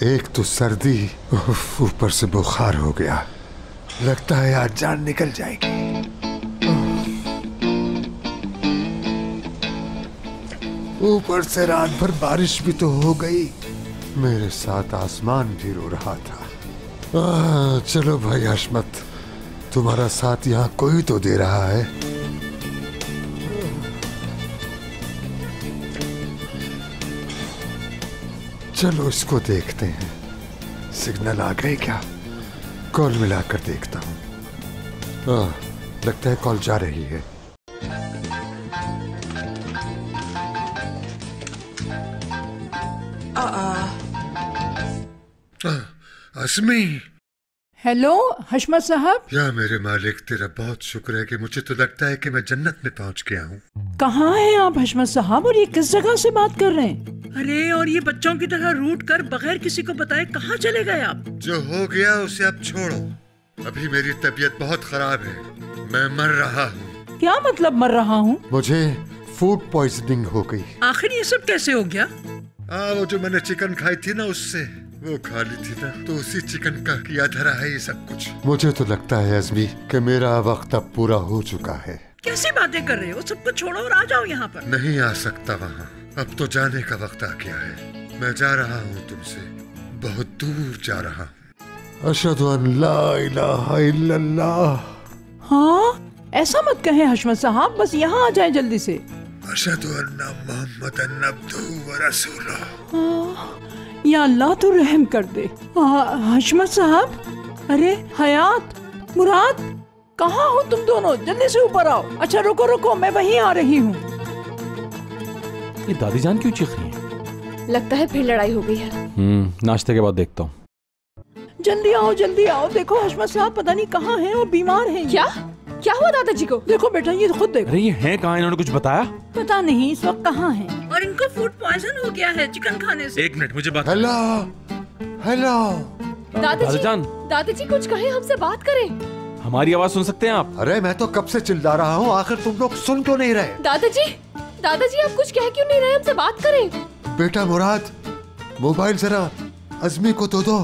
एक तो सर्दी, ऊपर से बुखार हो गया। लगता है आज जान निकल जाएगी। ऊपर से रात भर बारिश भी तो हो गई। मेरे साथ आसमान भी रो रहा था। चलो भाई हशमत, तुम्हारा साथ यहाँ कोई तो दे रहा है। चलो इसको देखते हैं, सिग्नल आ गए क्या? कॉल मिलाकर देखता हूँ। लगता है कॉल जा रही है। अस्मी। हेलो हशमत साहब। या मेरे मालिक, तेरा बहुत शुक्र है कि मुझे तो लगता है कि मैं जन्नत में पहुंच गया हूँ। कहाँ हैं आप हशमत साहब, और ये किस जगह से बात कर रहे हैं? अरे और ये बच्चों की तरह रूट कर बगैर किसी को बताए कहाँ चले गए आप? जो हो गया उसे अब छोड़ो। अभी मेरी तबीयत बहुत खराब है, मैं मर रहा हूँ। क्या मतलब मर रहा हूँ? मुझे फूड पॉइजनिंग हो गई। आखिर ये सब कैसे हो गया? वो जो मैंने चिकन खाई थी ना, उससे वो खा ली थी ना, तो उसी चिकन का किया धरा है ये सब कुछ। मुझे तो लगता है अज़मी कि मेरा वक्त अब पूरा हो चुका है। कैसी बातें कर रहे हो? सब कुछ छोड़ो और आ जाओ यहाँ पर। नहीं आ सकता वहाँ, अब तो जाने का वक्त आ गया है। मैं जा रहा हूँ तुमसे, बहुत दूर जा रहा हूँ। अशहदु अन ला इलाहा इल्लल्लाह। हाँ, ऐसा मत कहें हशमत साहब, बस यहाँ आ जाए जल्दी से। अशहदु अन्ना मुहम्मदन अब्दुहु व रसूलुहु। या अल्लाह तो रहम कर दे। हशमत साहब, अरे हयात, मुराद, कहाँ हो तुम दोनों? जल्दी से ऊपर आओ। अच्छा रुको रुको, मैं वहीं आ रही हूँ। ये दादी जान क्यों चीख रही है? लगता है फिर लड़ाई हो गई है। नाश्ते के बाद देखता हूँ। जल्दी आओ। देखो हशमत साहब पता नहीं कहाँ हैं और बीमार हैं। क्या हुआ दादाजी को? देखो बेटा, ये खुद देखो। अरे ये हैं कहाँ? इन्होंने कुछ बताया? पता नहीं इस वक्त कहाँ हैं। और इनको फूड पॉइजन हो गया है चिकन खाने से। एक मिनट, मुझे बात। हेलो दादाजी कुछ कहें, हमसे बात करें। हमारी आवाज सुन सकते हैं आप? अरे मैं तो कब से चिल्ला रहा हूँ, आखिर तुम लोग सुन क्यों नहीं रहे? दादाजी आप कुछ कह क्यों नहीं रहे? हमसे बात करें। बेटा मुराद, मोबाइल जरा अज़मी को तो दो।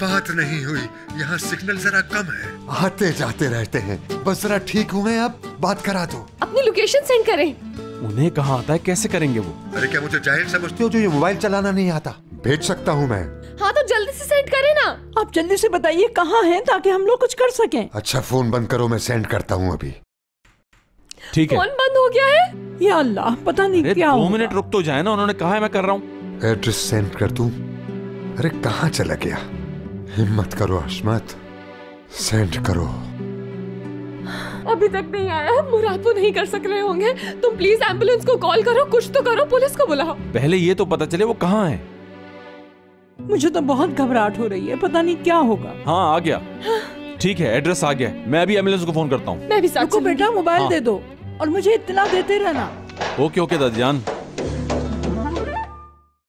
बात नहीं हुई, यहाँ सिग्नल जरा कम है, आते जाते रहते हैं। बस जरा ठीक हुए, अब बात करा दो। अपनी लोकेशन सेंड करें। उन्हें कहाँ आता है, कैसे करेंगे वो? अरे क्या मुझे जाहिल समझते हो जो ये मोबाइल चलाना नहीं आता? भेज सकता हूँ मैं। हाँ तो जल्दी से सेंड करें ना। आप जल्दी से बताइए कहाँ हैं ताकि हम लोग कुछ कर सकें। अच्छा फोन बंद करो, मैं सेंड करता हूँ अभी। ठीक है। फोन बंद हो गया है। या अल्लाह, पता नहीं क्या हुआ। 2 मिनट रुक तो जाए ना, उन्होंने कहा है मैं कर रहा हूँ। एड्रेस सेंड कर दूं? अरे कहाँ चला गया? हिम्मत करो हशमत, सेंड करो। अभी तक नहीं आया। मुराद वो नहीं कर सक रहे होंगे। तुम प्लीज एम्बुलेंस को कॉल करो, कुछ तो करो, पुलिस को बुलाओ। पहले ये तो पता चले वो कहाँ है। मुझे तो बहुत घबराहट हो रही है, पता नहीं क्या होगा। हाँ आ गया। ठीक है, एड्रेस आ गया। मैं अभी एम्बुलेंस को फोन करता हूँ। मैं भी साथ। बेटा मोबाइल दे दो और मुझे इत्तला देते रहना। ओके दादी जान।